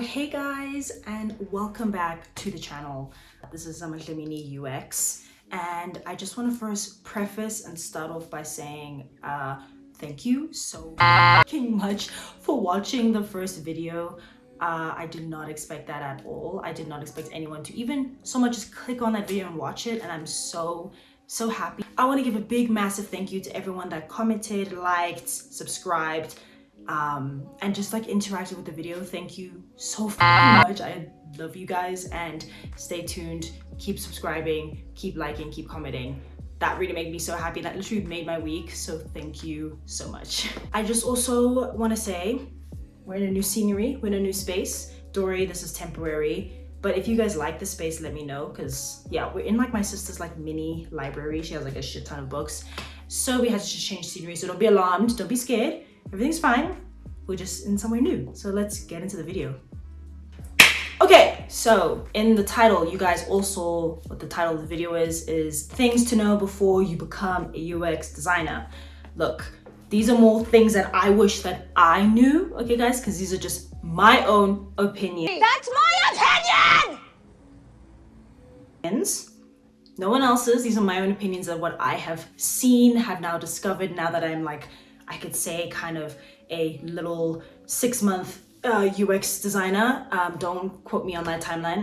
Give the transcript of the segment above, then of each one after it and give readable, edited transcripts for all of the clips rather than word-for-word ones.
Hey guys, and welcome back to the channel. This is Zamahlamini UX, and I just want to first preface and start off by saying thank you so fucking much for watching the first video. I did not expect that at all. I did not expect anyone to even so much as click on that video and watch it, and I'm so happy. I want to give a big massive thank you to everyone that commented, liked, subscribed, and just like interacted with the video. Thank you so much. I love you guys, and stay tuned, keep subscribing, keep liking, keep commenting. That really made me so happy. That literally made my week, so thank you so much. I just also want to say we're in a new scenery, we're in a new space. Dory, this is temporary, but if you guys like the space, let me know, because yeah, we're in like my sister's like mini library. She has like a shit ton of books, so we had to just change scenery. So don't be alarmed, don't be scared, everything's fine. We're just in somewhere new. So let's get into the video. Okay, so in the title, you guys all saw what the title of the video is things to know before you become a UX designer. Look, these are more things that I wish that I knew, okay guys, because these are just my own opinion. That's my opinion! No one else's. These are my own opinions of what I have seen, have now discovered, now that I'm like, I could say kind of a little 6-month UX designer. Don't quote me on that timeline.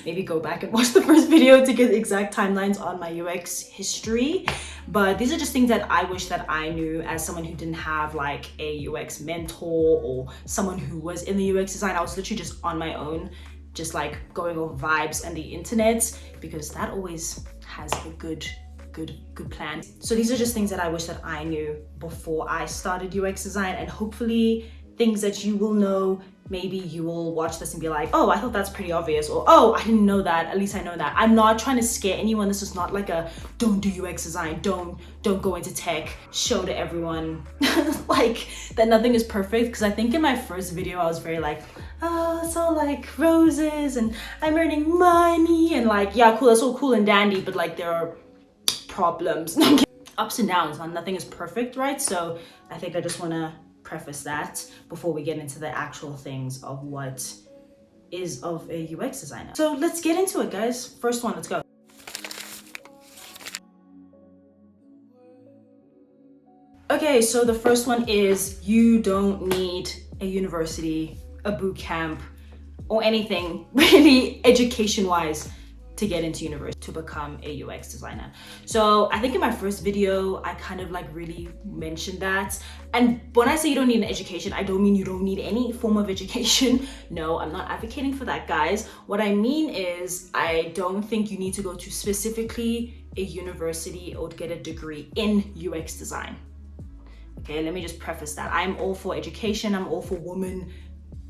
Maybe go back and watch the first video to get exact timelines on my UX history. But these are just things that I wish that I knew as someone who didn't have like a UX mentor or someone who was in the UX design. I was literally just on my own, just like going over vibes and the internet, because that always has a good plan. So these are just things that I wish that I knew before I started UX design, and hopefully things that you will know. Maybe you will watch this and be like, oh, I thought that's pretty obvious, or oh, I didn't know that, at least I know that. I'm not trying to scare anyone. This is not like a don't do UX design, don't go into tech, show to everyone like that nothing is perfect. Because I think in my first video I was very like, oh, it's all like roses and I'm earning money, and like, yeah, cool, that's all cool and dandy, but like there are problems, ups and downs, and nothing is perfect, right? So I think I just want to preface that before we get into the actual things of what is of a UX designer. So let's get into it, guys. First one, let's go. Okay, so the first one is you don't need a university, a boot camp, or anything really education-wise to get into university to become a UX designer. So I think in my first video, I kind of like really mentioned that. And when I say you don't need an education, I don't mean you don't need any form of education. No, I'm not advocating for that, guys. What I mean is I don't think you need to go to specifically a university or to get a degree in UX design. Okay, let me just preface that. I'm all for education. I'm all for women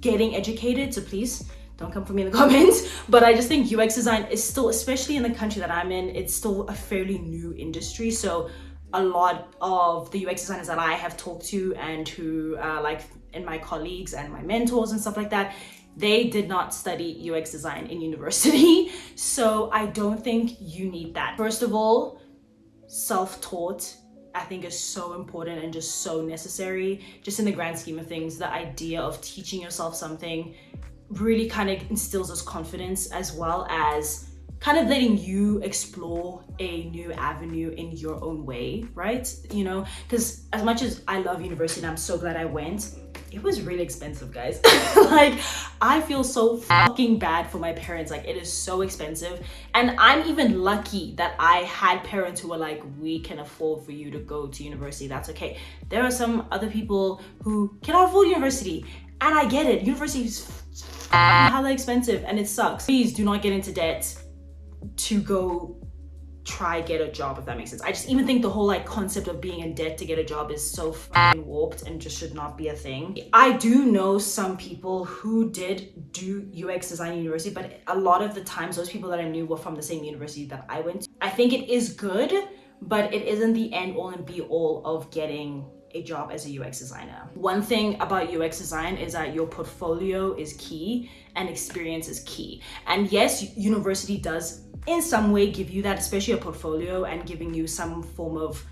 getting educated. So please, don't come for me in the comments, but I just think UX design is still, especially in the country that I'm in, it's still a fairly new industry. So a lot of the UX designers that I have talked to and who like in my colleagues and my mentors and stuff like that, they did not study UX design in university. So I don't think you need that. First of all, self-taught I think is so important and just so necessary. Just in the grand scheme of things, the idea of teaching yourself something really kind of instills us confidence, as well as kind of letting you explore a new avenue in your own way, right? You know, because as much as I love university and I'm so glad I went, it was really expensive, guys. Like, I feel so fucking bad for my parents. Like, it is so expensive. And I'm even lucky that I had parents who were like, we can afford for you to go to university. That's okay. There are some other people who cannot afford university. And I get it. University is hella expensive and it sucks. Please do not get into debt to go try get a job, if that makes sense. I just even think the whole like concept of being in debt to get a job is so fucking warped and just should not be a thing. I do know some people who did do UX design university, but a lot of the times those people that I knew were from the same university that I went to. I think it is good, but it isn't the end all and be all of getting a job as a UX designer. One thing about UX design is that your portfolio is key and experience is key. And yes, university does in some way give you that, especially a portfolio and giving you some form of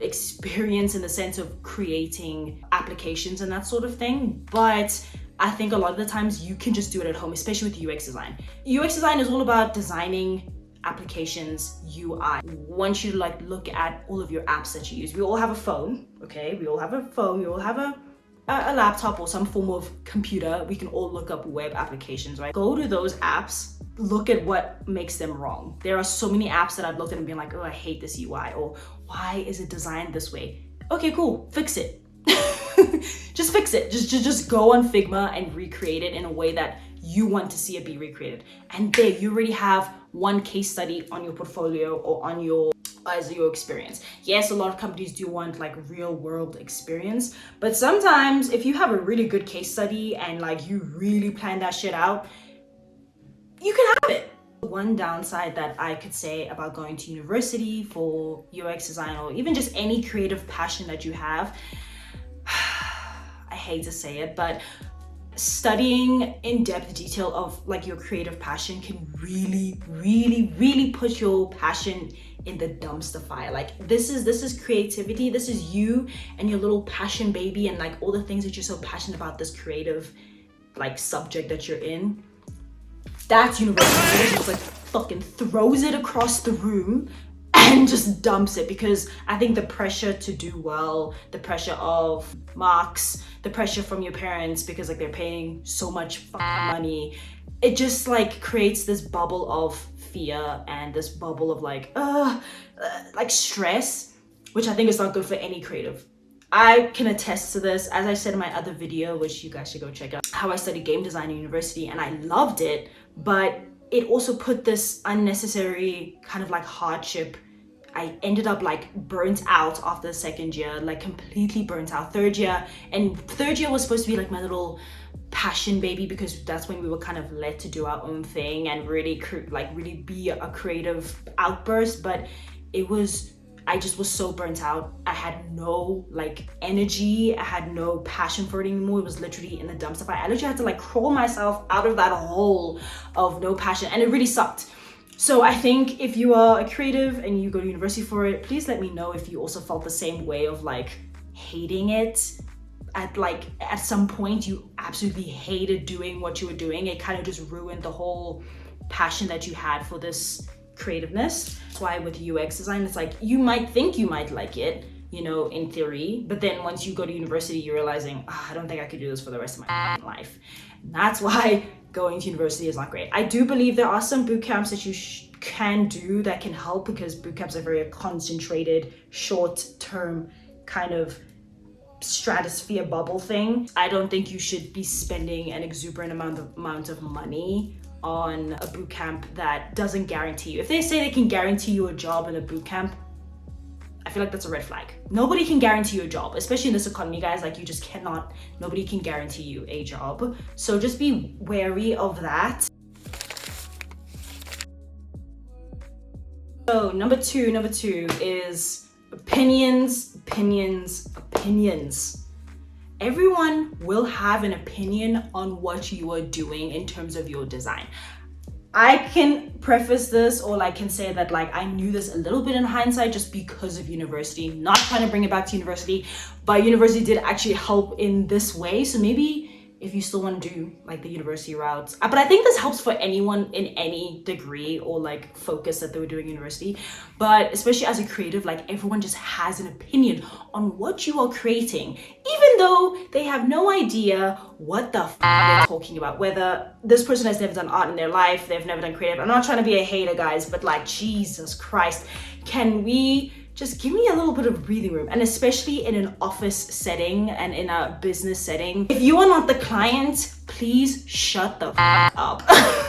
experience in the sense of creating applications and that sort of thing. But I think a lot of the times you can just do it at home, especially with UX design. UX design is all about designing applications, UI. Once you like look at all of your apps that you use, we all have a phone, okay? We all have a phone, we all have a laptop or some form of computer. We can all look up web applications, right? Go to those apps, look at what makes them wrong. There are so many apps that I've looked at and been like, oh, I hate this UI, or why is it designed this way? Okay, cool, fix it. Just fix it. Just go on Figma and recreate it in a way that you want to see it be recreated. And there, you already have one case study on your portfolio or on your as your experience. Yes, a lot of companies do want like real world experience, but sometimes if you have a really good case study and like you really plan that shit out, you can have it. One downside that I could say about going to university for UX design or even just any creative passion that you have, I hate to say it, but studying in-depth detail of like your creative passion can really put your passion in the dumpster fire. Like this is creativity. This is you and your little passion baby and like all the things that you're so passionate about, this creative like subject that you're in. That's university. It just like fucking throws it across the room and just dumps it, because I think the pressure to do well, the pressure of marks, the pressure from your parents because like they're paying so much fucking money, it just like creates this bubble of fear and this bubble of like stress, which I think is not good for any creative. I can attest to this. As I said in my other video, which you guys should go check out, how I studied game design in university, and I loved it, but it also put this unnecessary kind of like hardship. I ended up like burnt out after the second year, like completely burnt out. Third year was supposed to be like my little passion baby, because that's when we were kind of led to do our own thing and really be a creative outburst. But I just was so burnt out. I had no like energy. I had no passion for it anymore. It was literally in the dumpster fire. I literally had to like crawl myself out of that hole of no passion, and it really sucked. So I think if you are a creative and you go to university for it, please let me know if you also felt the same way of like hating it. At some point you absolutely hated doing what you were doing. It kind of just ruined the whole passion that you had for this creativeness. That's why with UX design, it's like you might think you might like it, you know, in theory, but then once you go to university, you're realizing, I don't think I could do this for the rest of my life. And that's why going to university is not great. I do believe there are some boot camps that you can do that can help, because boot camps are very concentrated, short-term kind of stratosphere bubble thing. I don't think you should be spending an exuberant amount of money on a boot camp that doesn't guarantee you. If they say they can guarantee you a job in a boot camp, I feel like that's a red flag. Nobody can guarantee you a job, especially in this economy, guys. Like you just cannot, nobody can guarantee you a job. So just be wary of that. So number two is opinions. Everyone will have an opinion on what you are doing in terms of your design. I can preface this, or I can say that like I knew this a little bit in hindsight just because of university, not trying to bring it back to university, but university did actually help in this way. So maybe if you still want to do like the university route, but I think this helps for anyone in any degree or like focus that they were doing university. But especially as a creative, like everyone just has an opinion on what you are creating, even though they have no idea what the they're talking about. Whether this person has never done art in their life, they've never done creative. I'm not trying to be a hater, guys, but like Jesus Christ, can we just give me a little bit of breathing room? And especially in an office setting and in a business setting, if you are not the client, please shut the up.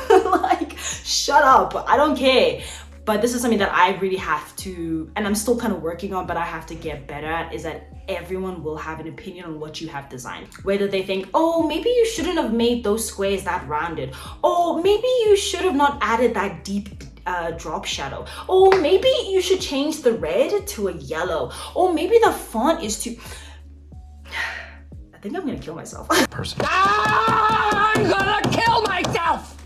Like, shut up. I don't care. But this is something that I really have to, and I'm still kind of working on, but I have to get better at, is that everyone will have an opinion on what you have designed. Whether they think, oh, maybe you shouldn't have made those squares that rounded. Or maybe you should have not added that deep drop shadow. Or maybe you should change the red to a yellow. Or maybe the font is too... I think I'm gonna kill myself. I'm gonna kill myself!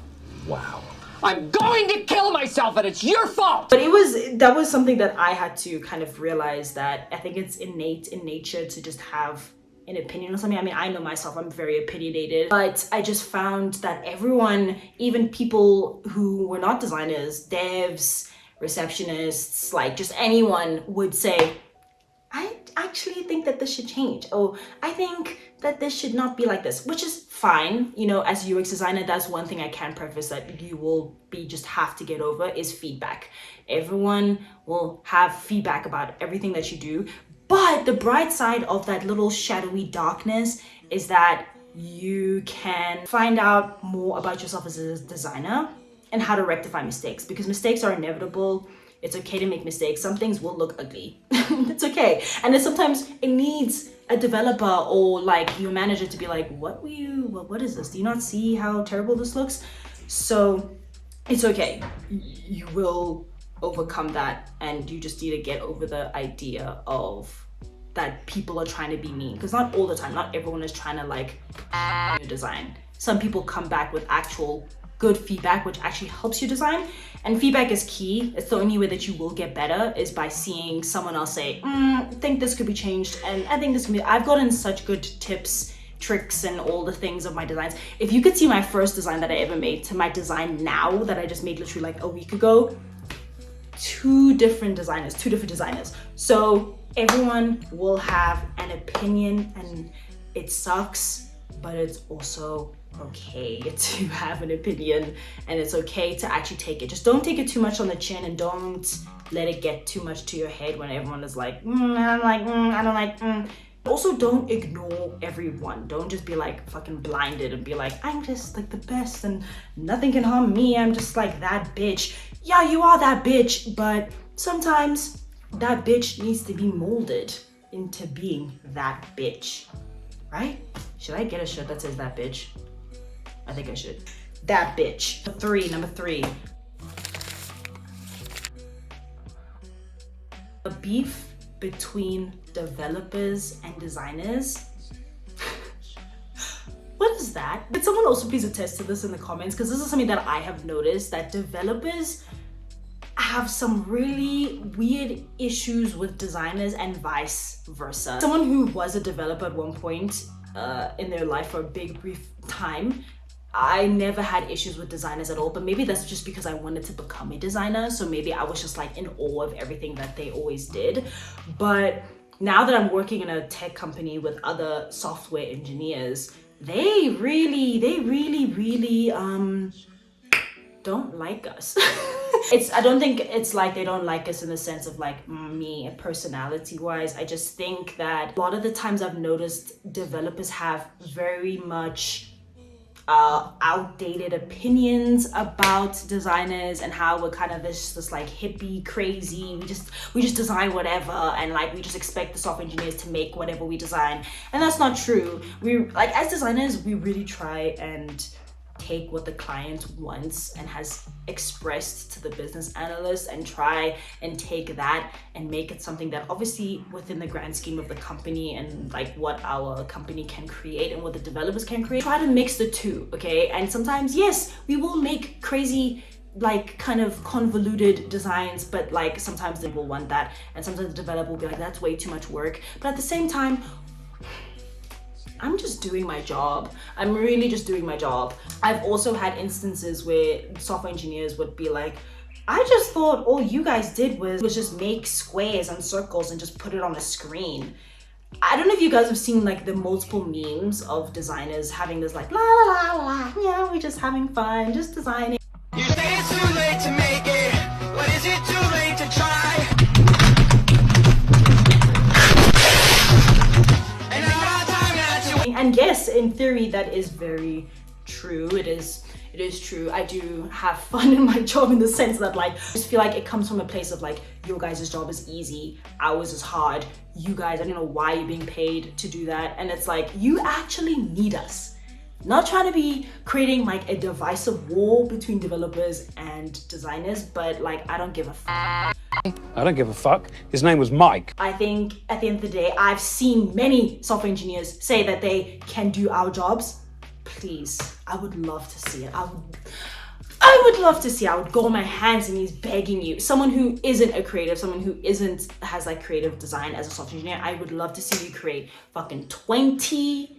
Wow. I'm going to kill myself, and it's your fault! But that was something that I had to kind of realize, that I think it's innate in nature to just have an opinion or something. I mean, I know myself, I'm very opinionated, but I just found that everyone, even people who were not designers, devs, receptionists, like just anyone would say, I actually think that this should change. Oh, I think that this should not be like this, which is fine. You know, as UX designer, that's one thing I can preface that you will just have to get over is feedback. Everyone will have feedback about everything that you do. But the bright side of that little shadowy darkness is that you can find out more about yourself as a designer and how to rectify mistakes, because mistakes are inevitable. It's okay to make mistakes. Some things will look ugly. It's okay. And then sometimes it needs a developer or like your manager to be like, what is this? Do you not see how terrible this looks? So it's okay. You will overcome that, and you just need to get over the idea of that people are trying to be mean, because not all the time, not everyone is trying to like your design. Some people come back with actual good feedback, which actually helps you design. And feedback is key. It's the only way that you will get better is by seeing someone else say, I think this could be changed. And I think this can be, I've gotten such good tips, tricks, and all the things of my designs. If you could see my first design that I ever made to my design now that I just made literally like a week ago, two different designers. So everyone will have an opinion, and it sucks, but it's also okay to have an opinion, and it's okay to actually take it. Just don't take it too much on the chin, and don't let it get too much to your head when everyone is like, I don't like. Also, don't ignore everyone. Don't just be like fucking blinded and be like, I'm just like the best and nothing can harm me. I'm just like that bitch. Yeah, you are that bitch, but sometimes that bitch needs to be molded into being that bitch, right? Should I get a shirt that says that bitch? I think I should. That bitch. Number three. A beef between developers and designers. What is that? Could someone also please attest to this in the comments? Because this is something that I have noticed, that developers have some really weird issues with designers and vice versa. Someone who was a developer at one point in their life for a big brief time, I never had issues with designers at all, but maybe that's just because I wanted to become a designer. So maybe I was just like in awe of everything that they always did. But now that I'm working in a tech company with other software engineers, they really don't like us. I don't think it's like they don't like us in the sense of like me personality wise. I just think that a lot of the times I've noticed developers have very much outdated opinions about designers and how we're kind of this like hippie crazy, we just design whatever, and like we just expect the software engineers to make whatever we design. And that's not true. We like, as designers, we really try and take what the client wants and has expressed to the business analyst and try and take that and make it something that obviously within the grand scheme of the company and like what our company can create and what the developers can create, try to mix the two, okay? And sometimes, yes, we will make crazy like kind of convoluted designs, but like sometimes they will want that, and sometimes the developer will be like, that's way too much work. But at the same time, I'm just doing my job. I'm really just doing my job. I've also had instances where software engineers would be like, I just thought all you guys did was just make squares and circles and just put it on a screen. I don't know if you guys have seen like the multiple memes of designers having this like, la la la la, yeah, we're just having fun, just designing. You say it's too late to make it, but is it too late to try? And yes, in theory, that is very true. It is true. I do have fun in my job in the sense that like, I just feel like it comes from a place of like, your guys' job is easy, ours is hard. You guys, I don't know why you're being paid to do that. And it's like, you actually need us. Not trying to be creating like a divisive war between developers and designers, but like, I don't give a fuck. I don't give a fuck. His name was Mike. I think at the end of the day, I've seen many software engineers say that they can do our jobs. Please, I would love to see it. I would love to see, I would go on my hands and knees begging you, someone who isn't a creative, someone who has like creative design as a software engineer, I would love to see you create fucking 20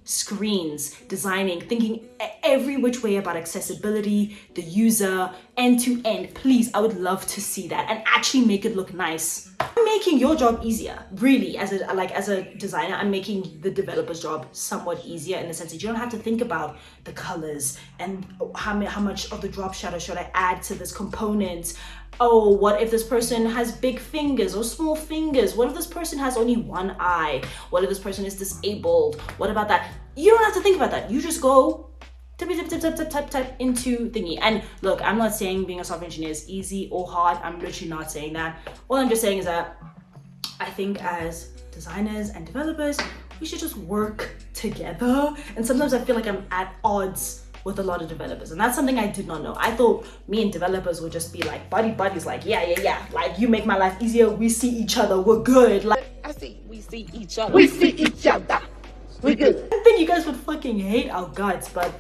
screens, designing, thinking every which way about accessibility, the user, end to end. Please, I would love to see that and actually make it look nice. I'm making your job easier, really. As a designer, I'm making the developer's job somewhat easier in the sense that you don't have to think about the colors and how much of the drop shadow should I add to this component. Oh, what if this person has big fingers or small fingers? What if this person has only one eye? What if this person is disabled? What about that? You don't have to think about that. You just go type into thingy. And look, I'm not saying being a software engineer is easy or hard. I'm literally not saying that. All I'm just saying is that I think as designers and developers, we should just work together. And sometimes I feel like I'm at odds with a lot of developers, and that's something I did not know. I thought me and developers would just be like buddies, like yeah, like you make my life easier, we see each other, we're good. Like we see each other. We see each other. We good. I think you guys would fucking hate our guts, but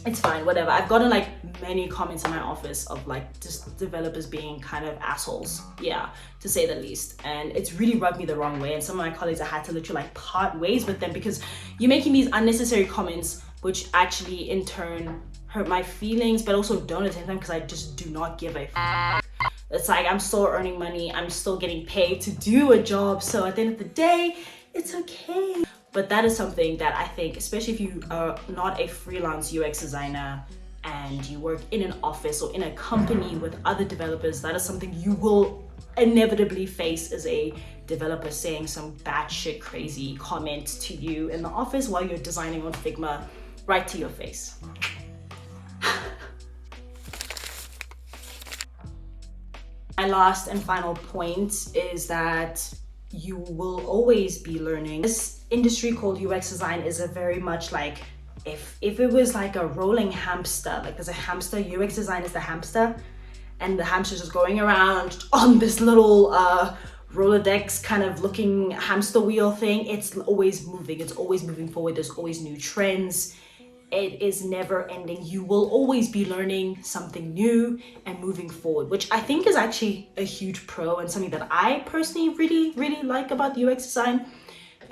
it's fine, whatever. I've gotten like many comments in my office of like just developers being kind of assholes, yeah, to say the least, and it's really rubbed me the wrong way. And some of my colleagues, I had to literally like part ways with them because you're making these unnecessary comments which actually in turn hurt my feelings, but also don't at the same time because I just do not give a f. It's like I'm still earning money, I'm still getting paid to do a job, so at the end of the day, it's okay. But that is something that I think, especially if you are not a freelance UX designer and you work in an office or in a company with other developers, that is something you will inevitably face as a developer saying some batshit crazy comment to you in the office while you're designing on Figma right to your face. My last and final point is that you will always be learning. This industry called UX design is a very much like, if it was like a rolling hamster, like there's a hamster, UX design is the hamster, and the hamster's just going around on this little Rolodex kind of looking hamster wheel thing. It's always moving forward, there's always new trends. It is never ending. You will always be learning something new and moving forward, which I think is actually a huge pro and something that I personally really like about the UX design.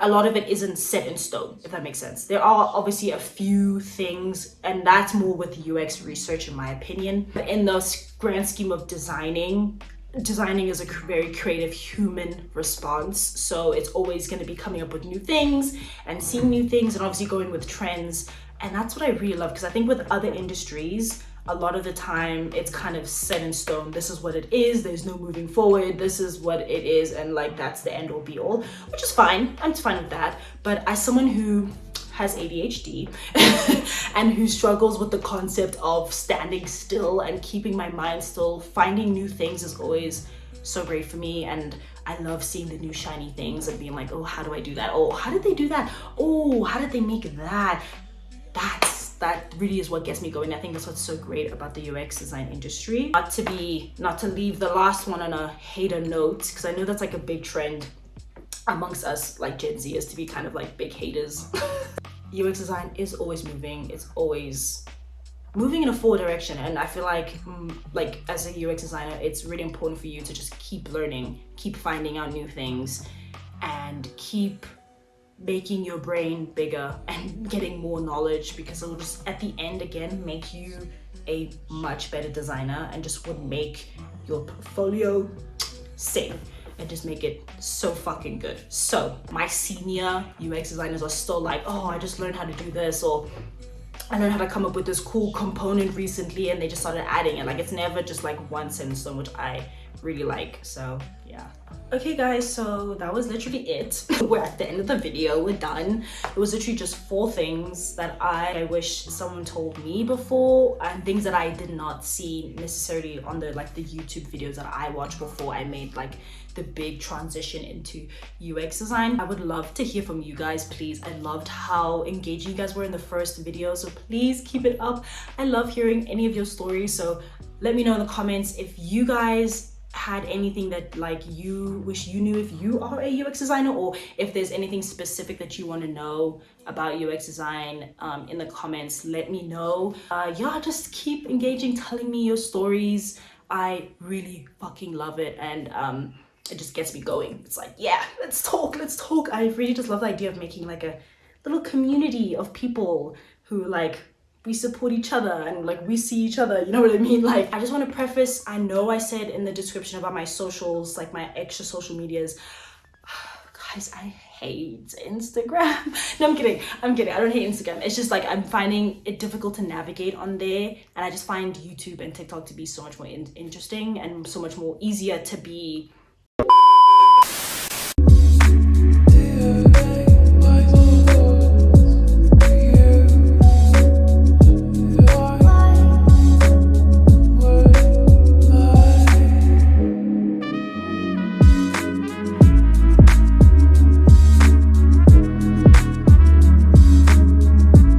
A lot of it isn't set in stone, if that makes sense. There are obviously a few things, and that's more with UX research in my opinion. But in the grand scheme of designing is a very creative human response. So it's always going to be coming up with new things and seeing new things and obviously going with trends. And that's what I really love, because I think with other industries, a lot of the time it's kind of set in stone. This is what it is, there's no moving forward, this is what it is, and like that's the end all be all, which is fine. I'm fine with that. But as someone who has ADHD and who struggles with the concept of standing still and keeping my mind still, finding new things is always so great for me. And I love seeing the new shiny things and being like, oh, how do I do that? Oh, how did they do that? Oh, how did they make that? That really is what gets me going. I think that's what's so great about the UX design industry. Not to leave the last one on a hater note, because I know that's like a big trend amongst us like Gen Z, is to be kind of like big haters. UX design is always moving. It's always moving in a forward direction, and I feel like as a UX designer, it's really important for you to just keep learning, keep finding out new things, and keep making your brain bigger and getting more knowledge, because it will just at the end again make you a much better designer and just would make your portfolio sing and just make it so fucking good. So my senior UX designers are still like, oh, I just learned how to do this, or I learned how to come up with this cool component recently, and they just started adding it. Like, it's never just like one sentence, which I really like. So yeah. Okay guys, so that was literally it. We're at the end of the video, we're done. It was literally just 4 things that I wish someone told me before, and things that I did not see necessarily on the YouTube videos that I watched before I made like the big transition into UX design. I would love to hear from you guys, please. I loved how engaging you guys were in the first video, so please keep it up. I love hearing any of your stories, so let me know in the comments if you guys had anything that like you wish you knew if you are a UX designer, or if there's anything specific that you want to know about UX design in the comments, let me know. Yeah, just keep engaging, telling me your stories. I really fucking love it, and it just gets me going. It's like, yeah, let's talk. I really just love the idea of making like a little community of people who like, we support each other and like we see each other, you know what I mean? Like, I just want to preface, I know I said in the description about my socials, like my extra social medias, guys, I hate Instagram. No, I'm kidding. I don't hate Instagram. It's just like I'm finding it difficult to navigate on there, and I just find YouTube and TikTok to be so much more interesting and so much more easier to be